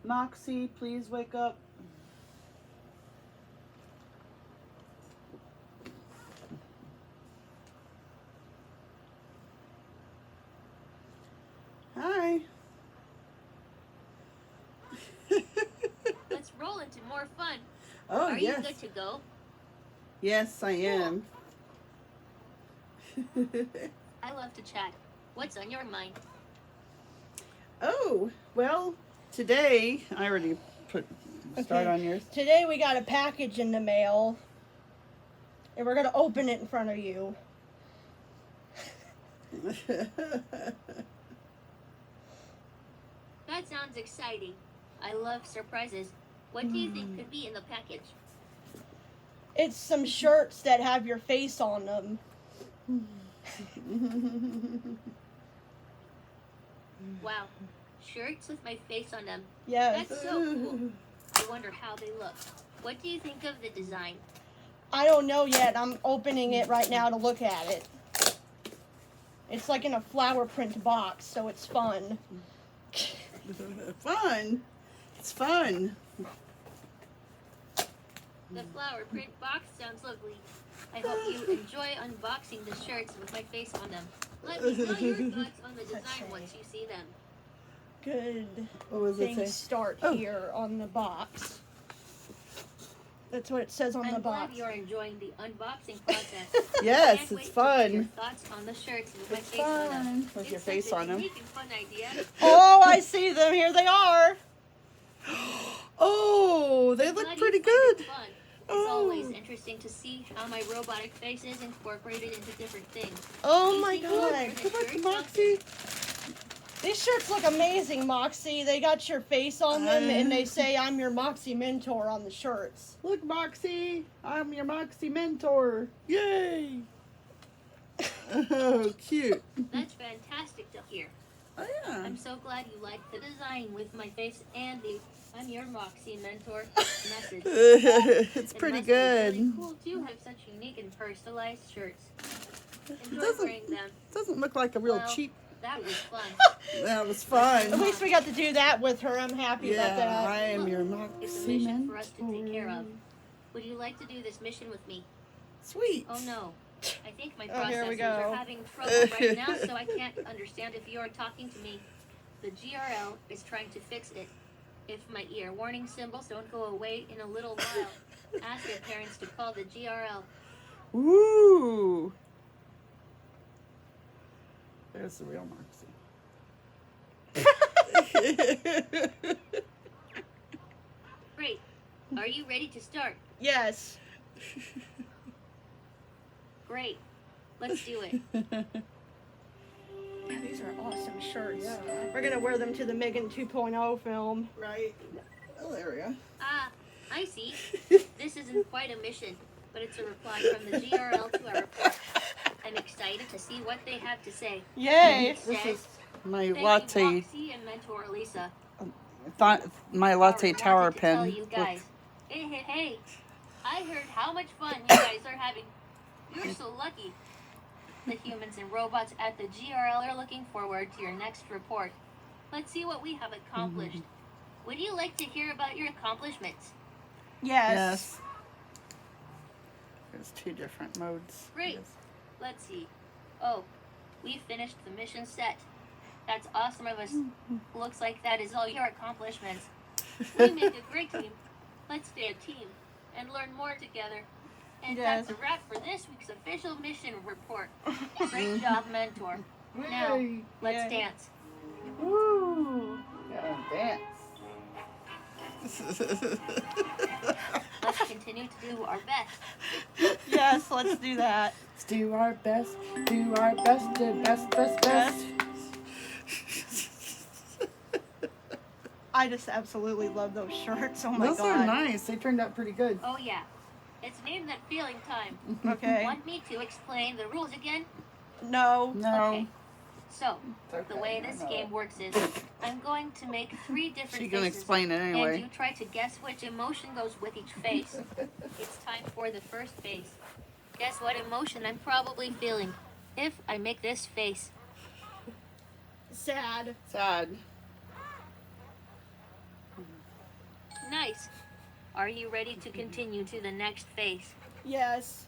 Moxie, please wake up. Hi. Let's roll into more fun. Oh, Are yes. you good to go? Yes, I am. I love to chat. What's on your mind? Oh, well, today, I already start on yours. Today we got a package in the mail. And we're going to open it in front of you. That sounds exciting. I love surprises. What do you think could be in the package? It's some shirts that have your face on them. Wow. Shirts with my face on them. Yes. That's so cool. I wonder how they look. What do you think of the design? I don't know yet. I'm opening it right now to look at it. It's like in a flower print box, so it's fun. Fun. It's fun. The flower print box sounds lovely. I hope you enjoy unboxing the shirts with my face on them. Let me know your thoughts on the design once you see them. Good What was it say? things start here on the box. That's what it says on the I'm glad box. you're enjoying the unboxing process. Yes, Can't it's wait to hear your fun. thoughts on the shirts with my It's face on them. fun. With your It's face such a on them. unique and fun idea. Oh, I see them. Here they are. Oh, they I'm look glad you pretty find it good. fun. It's Oh. always interesting to see how my robotic face is incorporated into different things. Oh You my think you'll god. wear the Come on, shirts? Moxie. These shirts look amazing, Moxie. They got your face on them and they say I'm your Moxie mentor on the shirts. Look, Moxie. I'm your Moxie mentor. Yay. Oh, cute. That's fantastic to hear. Oh, yeah. I'm so glad you liked the design with my face and the I'm your Moxie mentor message. It's It pretty must be good. really cool to have such unique and personalized shirts. It Enjoy wearing them. doesn't look like a real Well, cheap. That was fun. That was At fun. least we got to do that with her. I'm happy about Yeah, that. I am your It's a Moxie mission for us to take care of. mentor. Would you like to do this mission with me? Sweet. Oh no. I think my Oh, here we processors go. are having trouble right now, so I can't understand if you're talking to me. The GRL is trying to fix it. If my ear warning symbols don't go away in a little while, ask your parents to call the GRL. Ooh. There's the real Moxie. Great. Are you ready to start? Yes. Great. Let's do it. Yeah, these are awesome shirts. Yeah. We're going to wear them to the Megan 2.0 film. Right. Oh, there we go. Ah, I see. This isn't quite a mission, but it's a reply from the GRL to our report. I'm excited to see what they have to say. Yay. It says, My thank latte. you, Moxie and mentor Lisa. My latte Wanted tower to tell pen. you Look. guys. Hey. I heard how much fun you guys are having. You're so lucky. The humans and robots at the GRL are looking forward to your next report. Let's see what we have accomplished. Would you like to hear about your accomplishments? Yes. There's two different modes. Great. Let's see. Oh, we finished the mission set. That's awesome of us. Looks like that is all your accomplishments. We make a great team. Let's stay a team and learn more together. And Yes. that's a wrap for this week's official mission report. Great job, mentor. Now, Yay. let's Yay. dance. Woo. Gotta dance. Let's continue to do our best. Yes, let's do that. Let's do our best. Do our best. Do best. I just absolutely love those shirts. Oh my Those god. are nice. They turned out pretty good. Oh yeah. It's named that feeling time. Okay. Want me to explain the rules again? No. No. Okay. So, It's okay. the way this I know. game works is, I'm going to make 3 different She's gonna faces, explain it and anyway. you try to guess which emotion goes with each face. It's time for the first face. Guess what emotion I'm probably feeling if I make this face. Sad. Sad. Nice. Are you ready to continue to the next phase? Yes.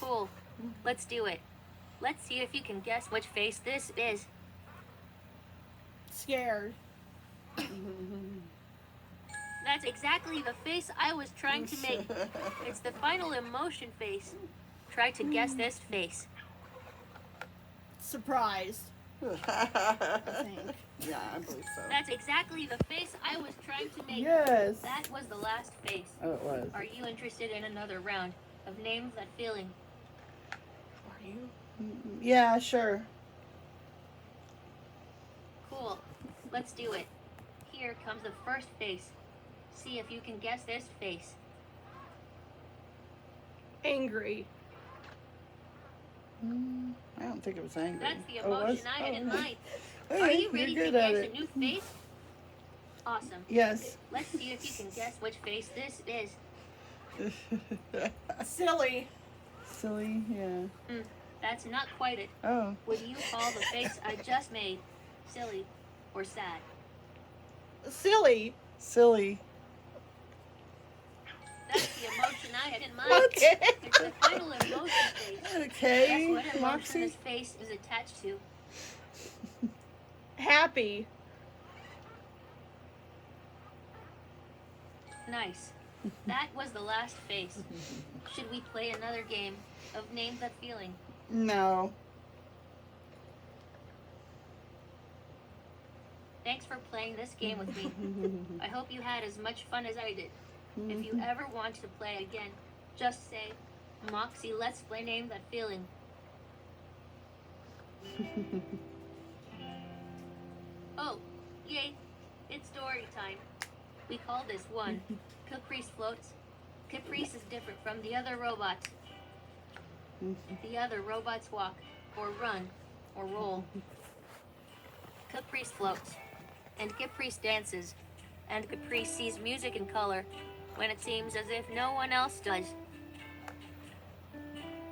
Cool. Let's do it. Let's see if you can guess which face this is. Scared. That's exactly the face I was trying to make. It's the final emotion face. Try to guess this face. Surprised, I think. Yeah, I believe so. That's exactly the face I was trying to make. Yes. That was the last face. Oh, it was. Are you interested in another round of Name That Feeling? Are you? Yeah, sure. Cool. Let's do it. Here comes the first face. See if you can guess this face. Angry. I don't think it was angry. That's the Oh, it was? emotion I had in mind. Hey, Are you ready you're to good at guess it. a new face? Awesome. Yes. Let's see if you can guess which face this is. Silly. Silly, yeah. That's not quite it. Oh. Would you call the face I just made silly or sad? Silly. Silly. That's the emotion I had in mind. What? It's the final emotion face. Guess Okay, what emotion Moxie. this face is attached to? Happy. Nice. That was the last face. Should we play another game of Name That Feeling? No. Thanks for playing this game with me. I hope you had as much fun as I did. If you ever want to play again, just say, Moxie, let's play Name That Feeling. Oh, yay, it's story time. We call this one Caprice Floats. Caprice is different from the other robots. The other robots walk, or run, or roll. Caprice floats, and Caprice dances, and Caprice sees music and color when it seems as if no one else does.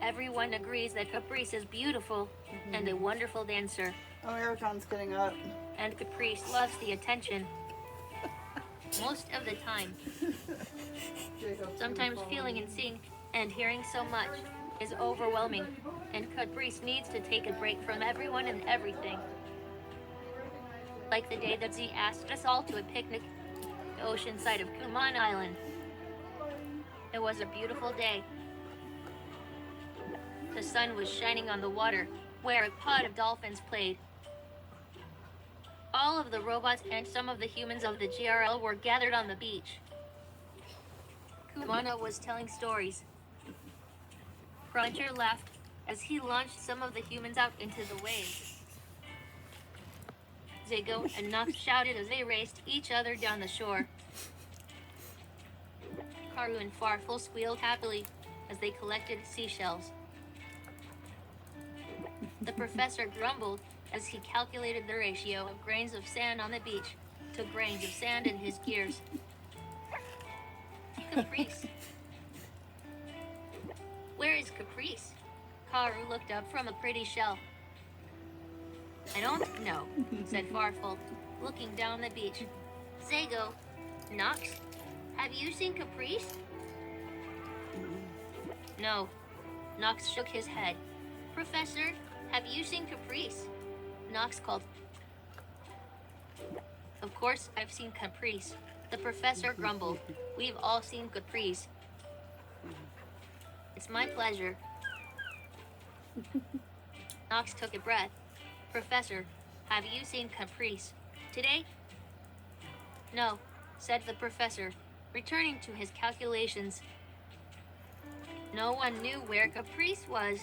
Everyone agrees that Caprice is beautiful and a wonderful dancer, Oh, Ericon's getting up. and Caprice loves the attention most of the time. Sometimes feeling and seeing and hearing so much is overwhelming, and Caprice needs to take a break from everyone and everything. Like the day that Z asked us all to a picnic, the ocean side of Kuman Island. It was a beautiful day. The sun was shining on the water, where a pod of dolphins played. All of the robots and some of the humans of the GRL were gathered on the beach. Kumana was telling stories. Roger laughed as he launched some of the humans out into the waves. Zago and Nox shouted as they raced each other down the shore. Karu and Farfel squealed happily as they collected seashells. The professor grumbled as he calculated the ratio of grains of sand on the beach to grains of sand in his gears. Caprice. Where is Caprice? Karu looked up from a pretty shell. I don't know, said Farfel, looking down the beach. Zago, Nox, have you seen Caprice? No. Nox shook his head. Professor, have you seen Caprice? Nox called. Of course I've seen Caprice. The professor grumbled. We've all seen Caprice. It's my pleasure. Nox took a breath. Professor, have you seen Caprice today? No, said the professor, returning to his calculations. No one knew where Caprice was.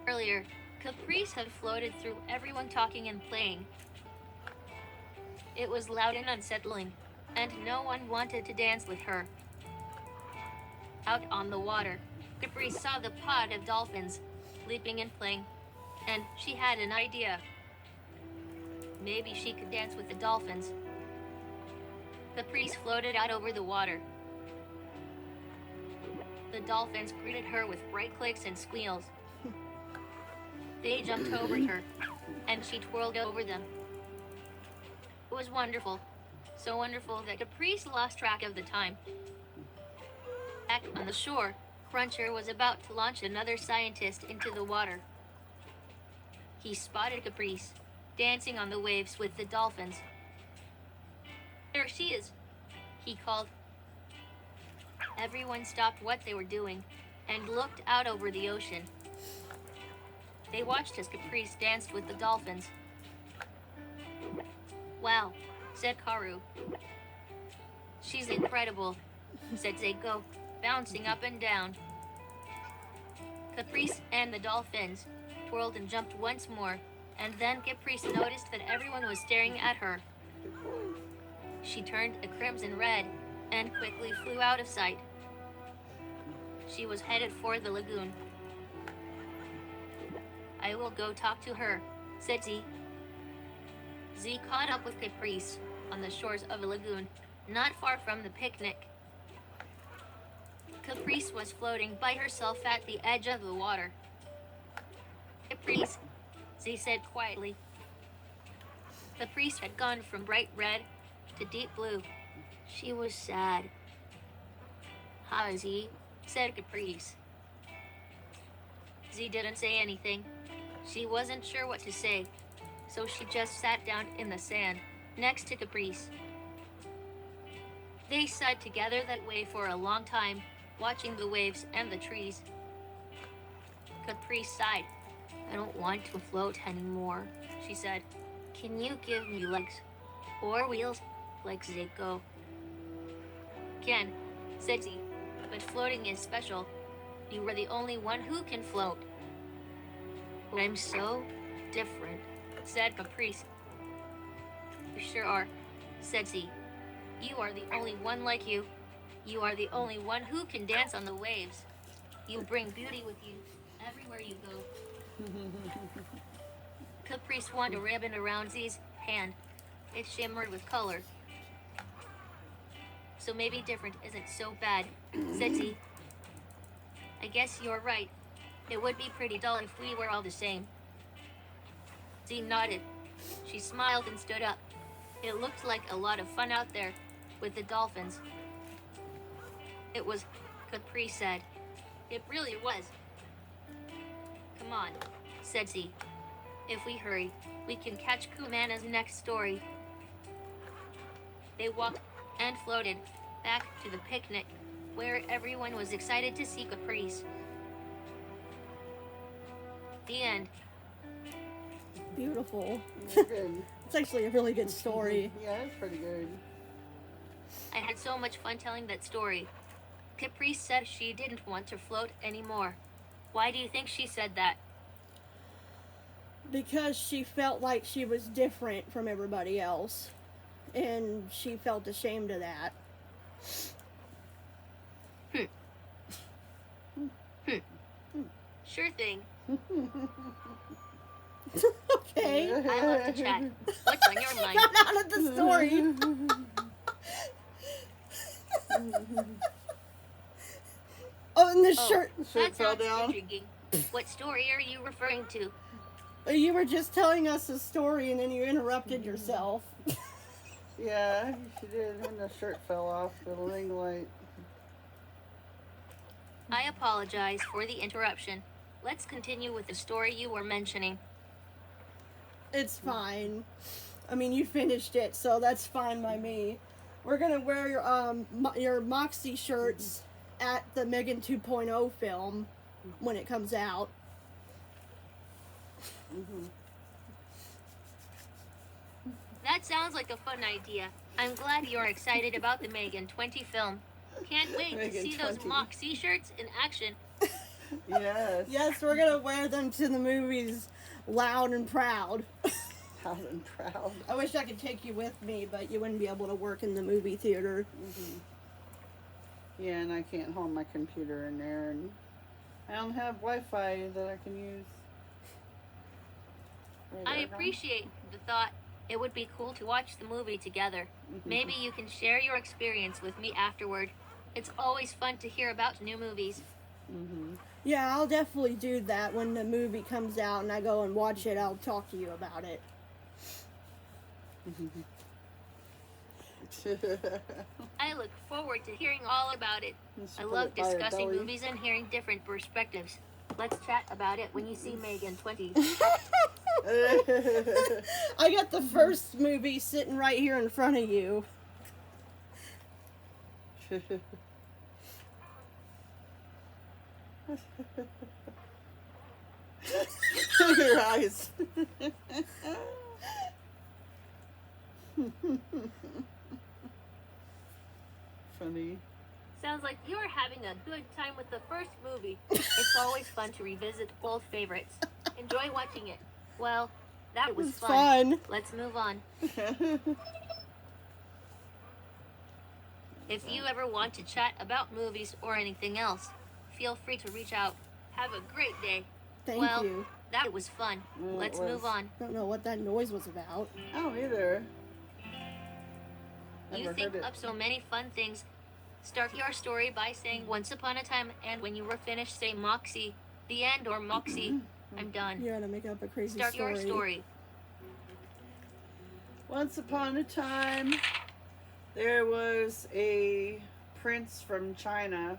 Earlier, Caprice had floated through everyone talking and playing. It was loud and unsettling, and no one wanted to dance with her. Out on the water, Caprice saw the pod of dolphins, leaping and playing, and she had an idea. Maybe she could dance with the dolphins. Caprice floated out over the water. The dolphins greeted her with bright clicks and squeals. They jumped over her, and she twirled over them. was wonderful. So wonderful that Caprice lost track of the time. Back on the shore, Cruncher was about to launch another scientist into the water. He spotted Caprice, dancing on the waves with the dolphins. There she is, he called. Everyone stopped what they were doing and looked out over the ocean. They watched as Caprice danced with the dolphins. Wow, said Karu. She's incredible, said Zeiko, bouncing up and down. Caprice and the dolphins twirled and jumped once more, and then Caprice noticed that everyone was staring at her. She turned a crimson red and quickly flew out of sight. She was headed for the lagoon. I will go talk to her, said Z. Z caught up with Caprice on the shores of a lagoon, not far from the picnic. Caprice was floating by herself at the edge of the water. Caprice, Z said quietly. Caprice had gone from bright red to deep blue. She was sad. Hi, Z, said Caprice. Z didn't say anything. She wasn't sure what to say, so she just sat down in the sand next to Caprice. They sat together that way for a long time, watching the waves and the trees. Caprice sighed. I don't want to float anymore, she said. Can you give me legs or wheels like Zeiko? Can, said Z, but floating is special. You were the only one who can float. I'm so different, said Caprice. You sure are, said Z. You are the only one like you. You are the only one who can dance on the waves. You bring beauty with you everywhere you go. Caprice wound a ribbon around Z's hand. It shimmered with color. So maybe different isn't so bad, said Z. I guess you're right. It would be pretty dull if we were all the same. Z nodded. She smiled and stood up. It looked like a lot of fun out there with the dolphins. It was, Caprice said. It really was. Come on, said Z. If we hurry, we can catch Kumana's next story. They walked and floated back to the picnic, where everyone was excited to see Caprice. The end. Beautiful. You're good. It's actually a really good story. Yeah, it's pretty good. I had so much fun telling that story. Caprice said she didn't want to float anymore. Why do you think she said that? Because she felt like she was different from everybody else. And she felt ashamed of that. Sure thing. Okay. I love to chat. What's on your mind? Got out of the story. Oh, and the shirt. The shirt That fell sounds down. intriguing. What story are you referring to? You were just telling us a story and then you interrupted yourself. Yeah, she did, and the shirt fell off the ring light. I apologize for the interruption. Let's continue with the story you were mentioning. It's fine. I mean, you finished it, so that's fine by me. We're gonna wear your Moxie shirts at the Megan 2.0 film when it comes out. That sounds like a fun idea. I'm glad you're excited about the Megan 20 film. Can't wait to Megan see those 20. Moxie shirts in action. Yes. Yes, we're gonna wear them to the movies loud and proud. Proud and proud. I wish I could take you with me, but you wouldn't be able to work in the movie theater. Yeah, and I can't hold my computer in there, and I don't have Wi-Fi that I can use. I appreciate the thought. It would be cool to watch the movie together. Maybe you can share your experience with me afterward. It's always fun to hear about new movies. Yeah, I'll definitely do that when the movie comes out and I go and watch it. I'll talk to you about it. I look forward to hearing all about it. Just I put love it by her discussing belly. movies and hearing different perspectives. Let's chat about it when you see Megan 20. I got the first movie sitting right here in front of you. Your eyes. Funny. Sounds like you're having a good time with the first movie. It's always fun to revisit old favorites. Enjoy watching it. Well, that was It's fun. fun. Let's move on. If you ever want to chat about movies or anything else, feel free to reach out. Have a great day. Thank Well, you. that was fun. Well, it Let's was. move on. Don't know what that noise was about. I don't either. You Never think heard it. up so many fun things. Start your story by saying once upon a time, and when you were finished, say Moxie. The end or Moxie. I'm done. You're gonna make up a crazy Start story. your story. Once upon a time, there was a prince from China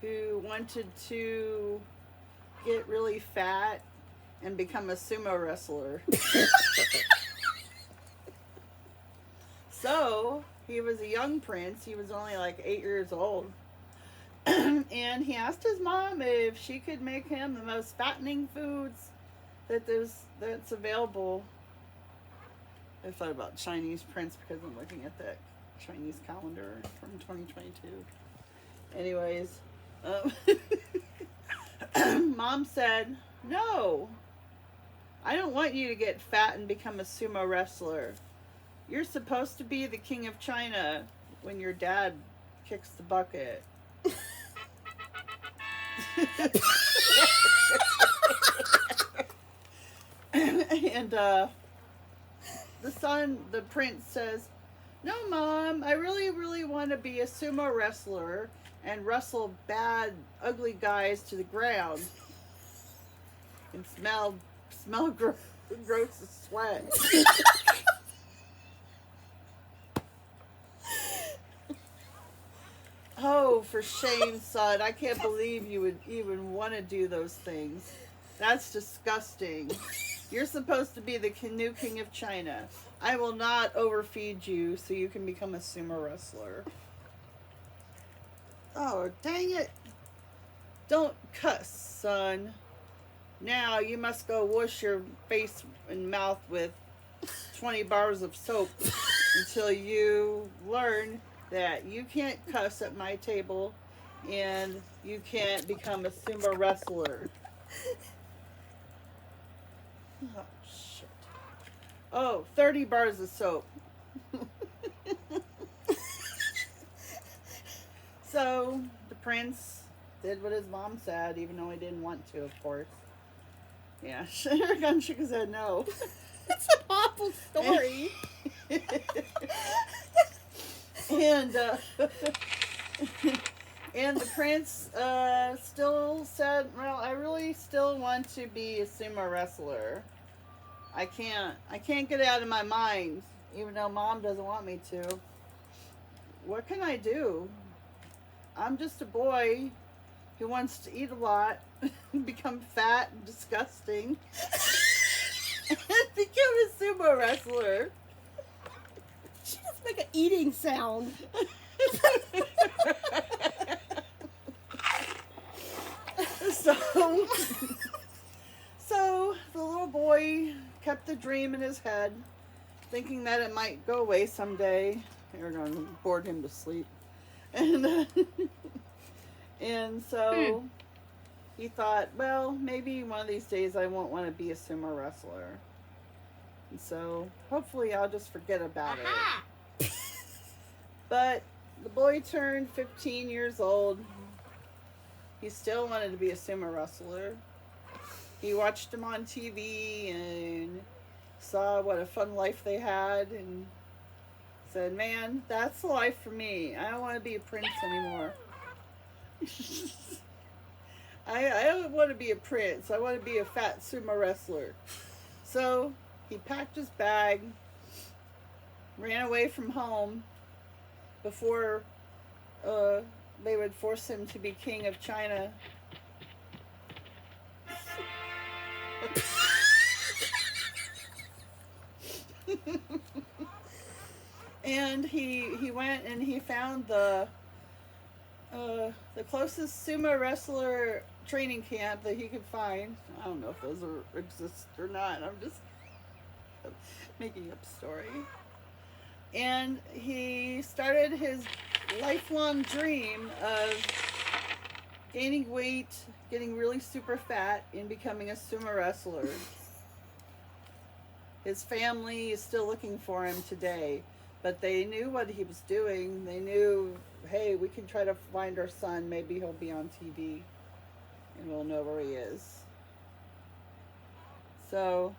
who wanted to get really fat and become a sumo wrestler. So, he was a young prince. He was only like 8 years old. And he asked his mom if she could make him the most fattening foods that's available. I thought about Chinese prince because I'm looking at that Chinese calendar from 2022. Anyways, Mom said, "No, I don't want you to get fat and become a sumo wrestler. You're supposed to be the king of China when your dad kicks the bucket." And the prince says, "No, Mom, I really, really want to be a sumo wrestler and wrestle bad, ugly guys to the ground and smell gross as sweat." Oh, for shame, son. I can't believe you would even want to do those things. That's disgusting. You're supposed to be the new king of China. I will not overfeed you so you can become a sumo wrestler. Oh, dang it. Don't cuss, son. Now you must go wash your face and mouth with 20 bars of soap until you learn that you can't cuss at my table and you can't become a sumo wrestler. Oh, shit. Oh, 30 bars of soap. So, the prince did what his mom said, even though he didn't want to, of course. Yeah, Gun shook his head no. It's an awful story. And and the prince still said, "Well, I really still want to be a sumo wrestler. I can't get it out of my mind, even though Mom doesn't want me to. What can I do? I'm just a boy who wants to eat a lot, become fat and disgusting, and become a sumo wrestler." She just make an eating sound. So the little boy kept the dream in his head, thinking that it might go away someday. They're going to board him to sleep. And so he thought, well, maybe one of these days I won't want to be a sumo wrestler. And so hopefully I'll just forget about Aha! it. But the boy turned 15 years old. He still wanted to be a sumo wrestler. He watched him on TV and saw what a fun life they had and said, "Man, that's the life for me. I don't want to be a prince anymore." I don't want to be a prince. I want to be a fat sumo wrestler. So he packed his bag. ran away from home before they would force him to be king of China. And he went and he found the closest sumo wrestler training camp that he could find. I don't know if those exist or not. I'm just making up a story. And he started his lifelong dream of gaining weight, getting really super fat, and becoming a sumo wrestler. His family is still looking for him today, but they knew what he was doing. They knew, hey, we can try to find our son. Maybe he'll be on TV, and we'll know where he is. So,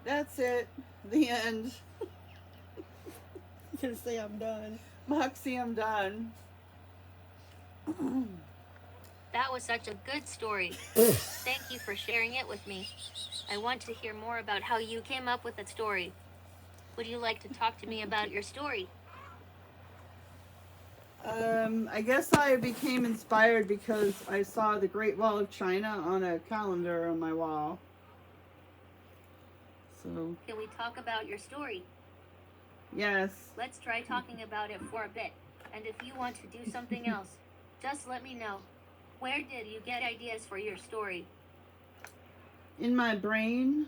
that's it. The end. I'm gonna say I'm done. Moxie, I'm done. That was such a good story. Thank you for sharing it with me. I want to hear more about how you came up with that story. Would you like to talk to me about your story? I guess I became inspired because I saw the Great Wall of China on a calendar on my wall. So, Can we talk about your story? yes. Let's try talking about it for a bit. And if you want to do something else, just let me know. Where did you get ideas for your story? In my brain.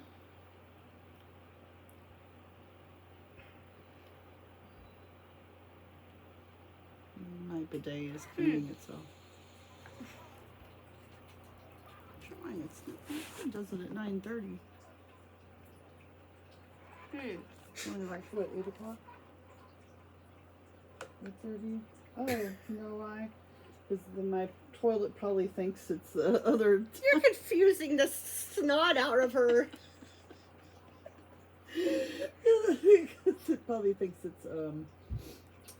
My bidet is cleaning itself. Trying. It does it at 9:30. When I quit 8 o'clock. 8:30. Oh, you know why? Because my toilet probably thinks it's the other. You're confusing the snot out of her. It probably thinks it's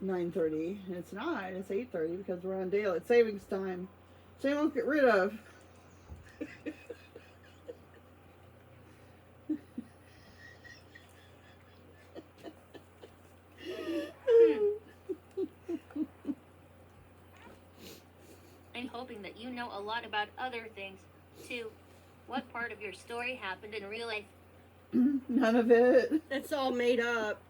9:30. It's not. It's 8:30 because we're on daylight savings time. So you won't get rid of. I'm hoping that you know a lot about other things, too. What part of your story happened in real life? None of it. It's all made up.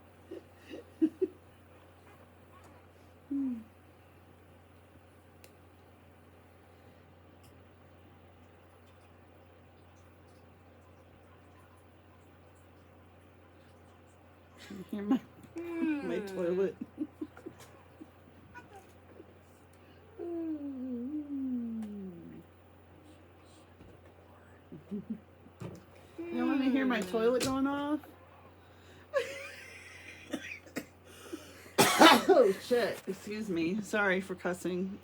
Hear my toilet. You want to hear my toilet going off? Oh shit! Excuse me. Sorry for cussing.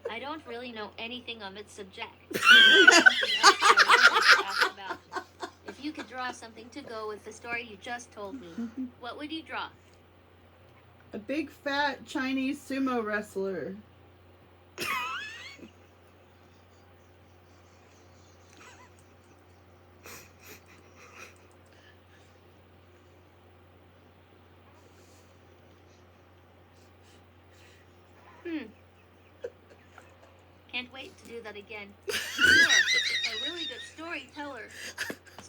I don't really know anything on this subject. If you could draw something to go with the story you just told me, what would you draw? A big fat Chinese sumo wrestler. Can't wait to do that again. You're a really good storyteller.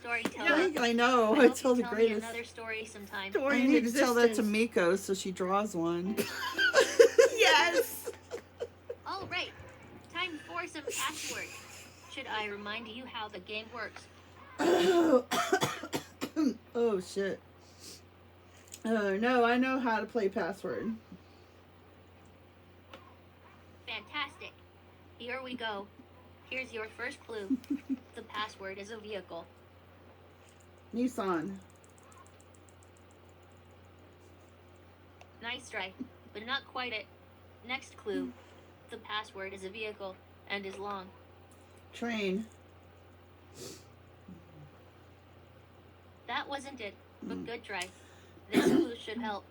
Yeah, I know. I I hope tell you the tell me greatest. another story sometime. I need to tell that to Miko so she draws one. Yes. All right, time for some passwords. Should I remind you how the game works? Oh shit. No, I know how to play password. Fantastic. Here we go. Here's your first clue. The password is a vehicle. Nissan. Nice try, but not quite it. Next clue. The password is a vehicle and is long. Train. That wasn't it, but good try. This clue should help.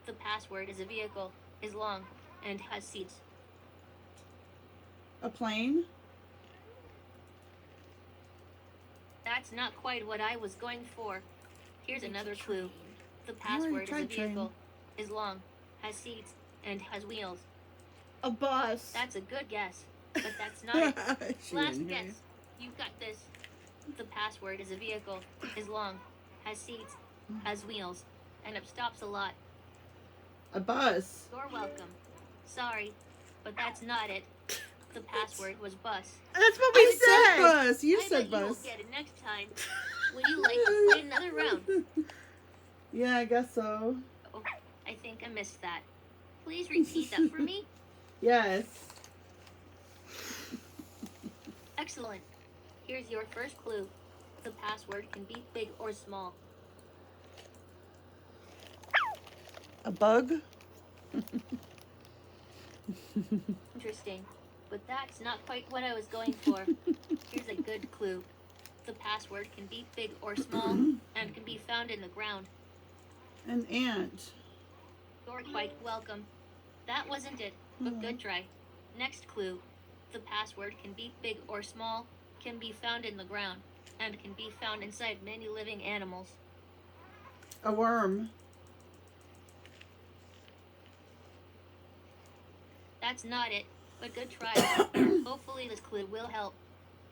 The password is a vehicle, is long, and has seats. A plane. That's that's not quite what I was going for. Here's another clue. The I already password is a tried train. vehicle, is long, has seats, and has wheels. A bus. That's a good guess, but that's not it. She Last didn't hear guess. You got this. The password is a vehicle, is long, has seats, has wheels, and it stops a lot. you. A bus. You're welcome. Sorry, but that's not it. The password was bus. That's what we I said said. bus. You I said bet you will bus. get it next time. Would you like to play another round? Yeah, I guess so. Oh, I think I missed that. Please repeat that for me. Yes. Excellent. Here's your first clue. The password can be big or small. A bug. Interesting. But that's not quite what I was going for. Here's a good clue. The password can be big or small and can be found in the ground. An ant. You're quite welcome. That wasn't it, but good try. Next clue. The password can be big or small, can be found in the ground, and can be found inside many living animals. A worm. That's not it, but good try. Hopefully this clue will help.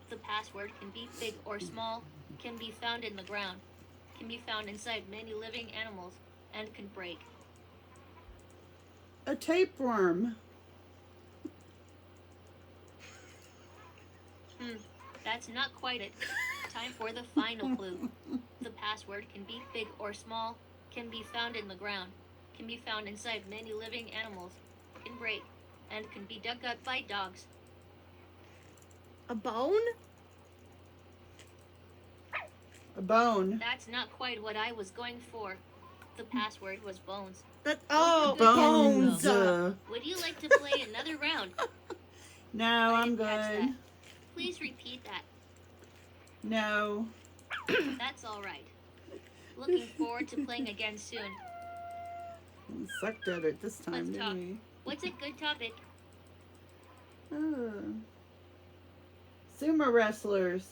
The password can be big or small, can be found in the ground, can be found inside many living animals, and can break. A tapeworm. That's not quite it. Time for the final clue. The password can be big or small, can be found in the ground, can be found inside many living animals, can break, and can be dug up by dogs. A bone? A bone. That's not quite what I was going for. The password was bones. Oh, Good bones. guess. Would you like to play another round? No, I I'm didn't catch good. that. Please repeat that. No. That's all right. Looking forward to playing again soon. We sucked at it this time, Let's didn't talk. we? What's a good topic? Sumo wrestlers.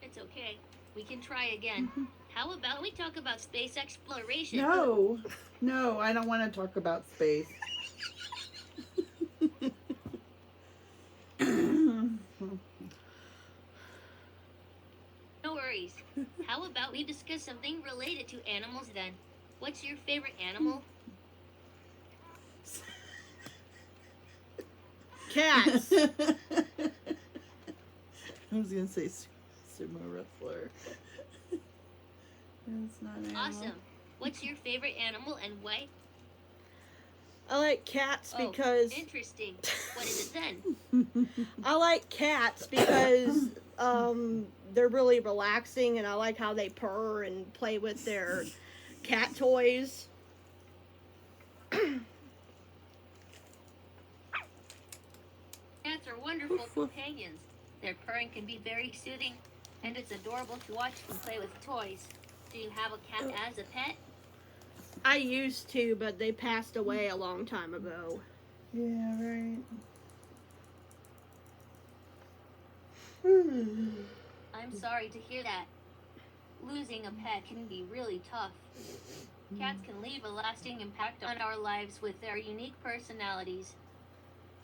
It's okay. We can try again. How about we talk about space exploration? No. No, I don't want to talk about space. No worries. How about we discuss something related to animals then? What's your favorite animal? Cats. I was gonna say sumo wrestler. It's not an animal. Awesome. What's your favorite animal and why? I like cats Oh, because interesting. What is it then? I like cats because they're really relaxing, and I like how they purr and play with their cat toys. Cats are wonderful companions. Their purring can be very soothing, and it's adorable to watch them play with toys. Do you have a cat as a pet? I used to, but they passed away a long time ago. Yeah, right. I'm sorry to hear that. Losing a pet can be really tough. Cats can leave a lasting impact on our lives with their unique personalities.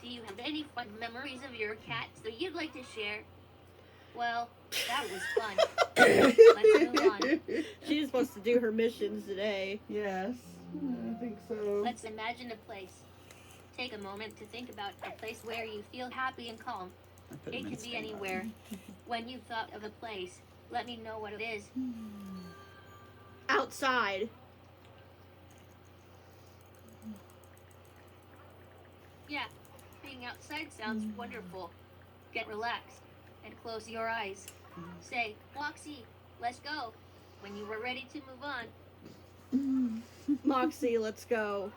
Do you have any fun memories of your cats that you'd like to share? Well, that was fun. Let's move on. She's supposed to do her missions today. Yes, I think so. Let's imagine a place. Take a moment to think about a place where you feel happy and calm. I put It them in can be Spain. anywhere. When you thought of a place, let me know what it is. Outside. Yeah, being outside sounds wonderful. Get relaxed and close your eyes. Say, Moxie, let's go. When you were ready to move on. Moxie, let's go.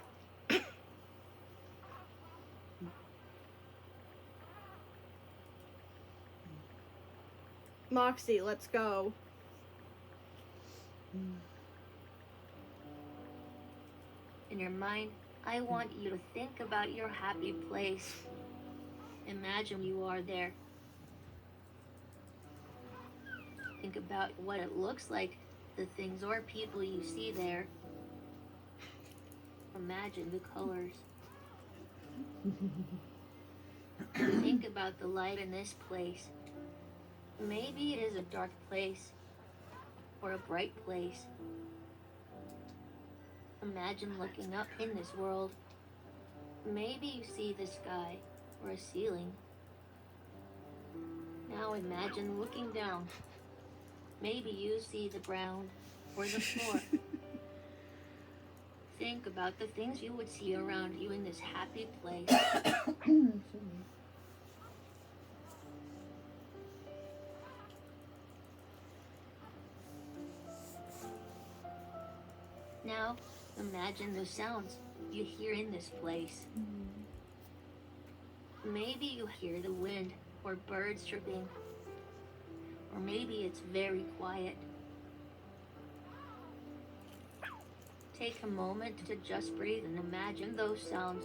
Moxie, let's go. In your mind, I want you to think about your happy place. Imagine you are there. Think about what it looks like, the things or people you see there. Imagine the colors. Think about the light in this place. Maybe it is a dark place or a bright place. Imagine looking up in this world. Maybe you see the sky or a ceiling. Now imagine looking down. Maybe you see the ground or the floor. Think about the things you would see around you in this happy place. Now, imagine the sounds you hear in this place. Maybe you hear the wind or birds chirping. Or maybe it's very quiet. Take a moment to just breathe and imagine those sounds.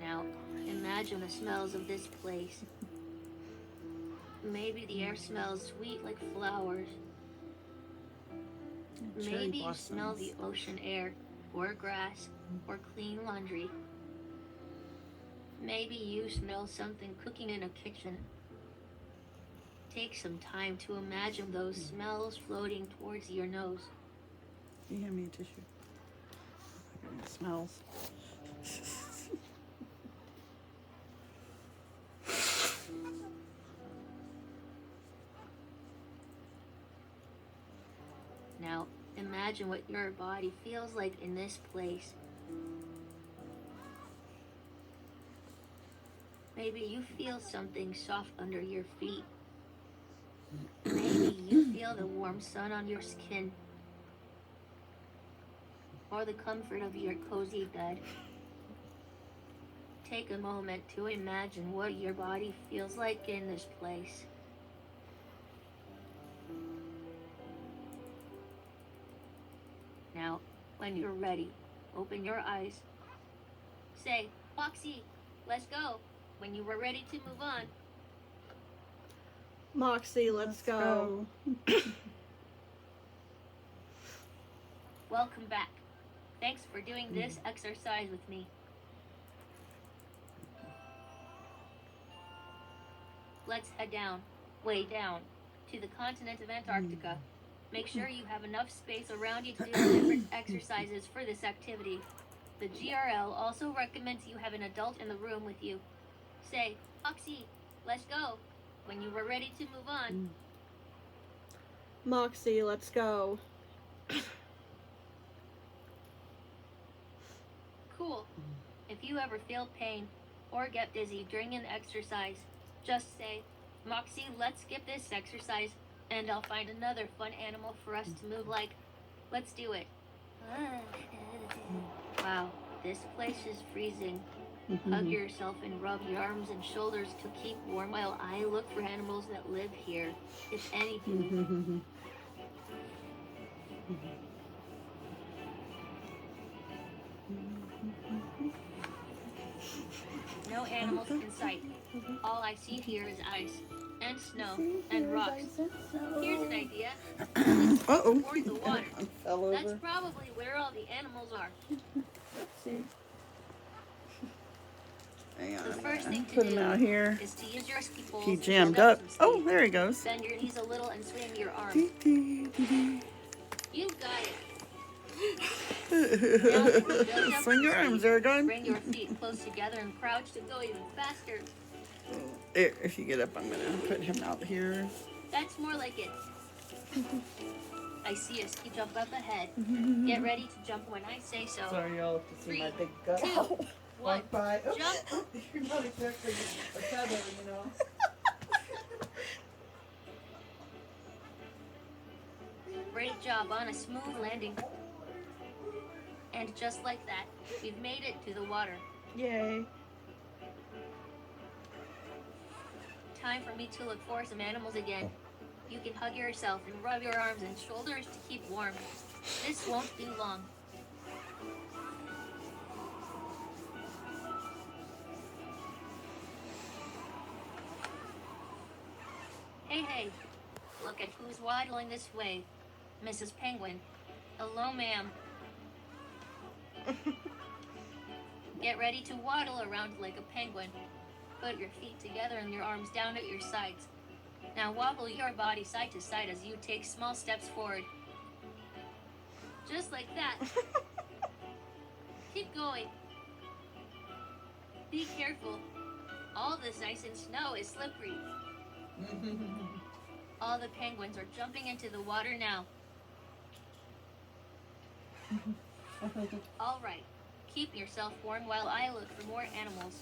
Now, imagine the smells of this place. Maybe the air smells sweet like flowers. Maybe you smell the ocean air, or grass, or clean laundry. Maybe you smell something cooking in a kitchen. Take some time to imagine those smells floating towards your nose. Can you hand me a tissue? It smells. Now, imagine what your body feels like in this place. Maybe you feel something soft under your feet. Maybe you feel the warm sun on your skin. Or the comfort of your cozy bed. Take a moment to imagine what your body feels like in this place. Now, when you're ready, open your eyes. Say, Moxie, let's go. When you are ready to move on. Moxie, let's go. Welcome back. Thanks for doing this exercise with me. Let's head down, way down, to the continent of Antarctica. Make sure you have enough space around you to do the different exercises for this activity. The GRL also recommends you have an adult in the room with you. Say, Moxie, let's go. When you are ready to move on. Moxie, let's go. Cool. If you ever feel pain or get dizzy during an exercise, just say, Moxie, let's skip this exercise and I'll find another fun animal for us to move like. Let's do it. Wow, this place is freezing. Hug yourself and rub your arms and shoulders to keep warm while I look for animals that live here, if any do. No animals in sight. All I see here is ice and snow and rocks. Here's an idea. Toward the water. Fell over. That's probably where all the animals are. Hang on, The first thing to put him do out here. is to use your ski poles. He and jammed build up. some speed. Oh, there he goes. Bend your knees a little and swing your arms. You got it. Now, build up Swing your arms, Aragon. Bring your feet close together and crouch to go even faster. There, if you get up, I'm gonna put him out here. That's more like it. I see a ski jump up ahead. Get ready to jump when I say so. Sorry, y'all, to see my 3, big gut. 2, 1, Walk by. Oh, jump. You're not exactly a feather, you know. Great job on a smooth landing. And just like that, we've made it to the water. Yay. Time for me to look for some animals again. You can hug yourself and rub your arms and shoulders to keep warm. This won't be long. Hey, look at who's waddling this way. Mrs. Penguin. Hello, ma'am. Get ready to waddle around like a penguin. Put your feet together and your arms down at your sides. Now wobble your body side to side as you take small steps forward. Just like that. Keep going. Be careful. All this ice and snow is slippery. All the penguins are jumping into the water now. All right. Keep yourself warm while I look for more animals.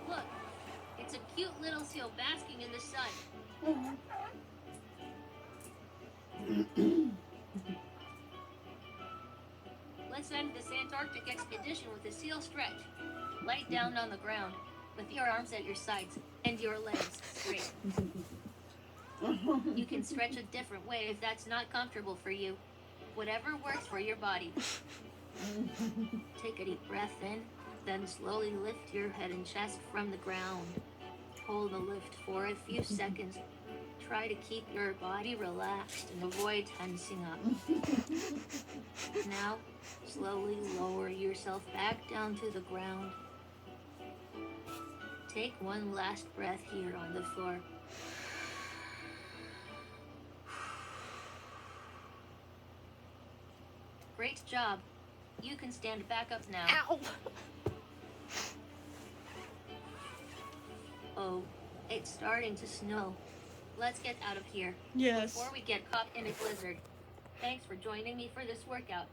Look, it's a cute little seal basking in the sun. Let's end this Antarctic expedition with a seal stretch. Lie down on the ground with your arms at your sides and your legs straight. You can stretch a different way if that's not comfortable for you. Whatever works for your body. Take a deep breath in, then slowly lift your head and chest from the ground. Hold the lift for a few seconds. Try to keep your body relaxed and avoid tensing up. Now, slowly lower yourself back down to the ground. Take one last breath here on the floor. Great job. You can stand back up now. Ow! Oh, it's starting to snow. Let's get out of here. Yes. Before we get caught in a blizzard. Thanks for joining me for this workout.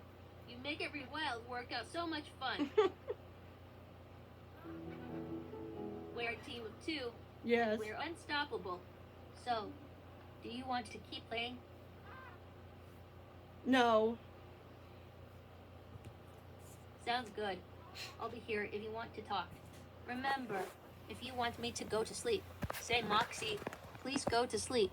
You make every wild workout so much fun. We're a team of two. Yes. We're unstoppable. So, do you want to keep playing? No. Sounds good. I'll be here if you want to talk. Remember, if you want me to go to sleep, say Moxie, please go to sleep.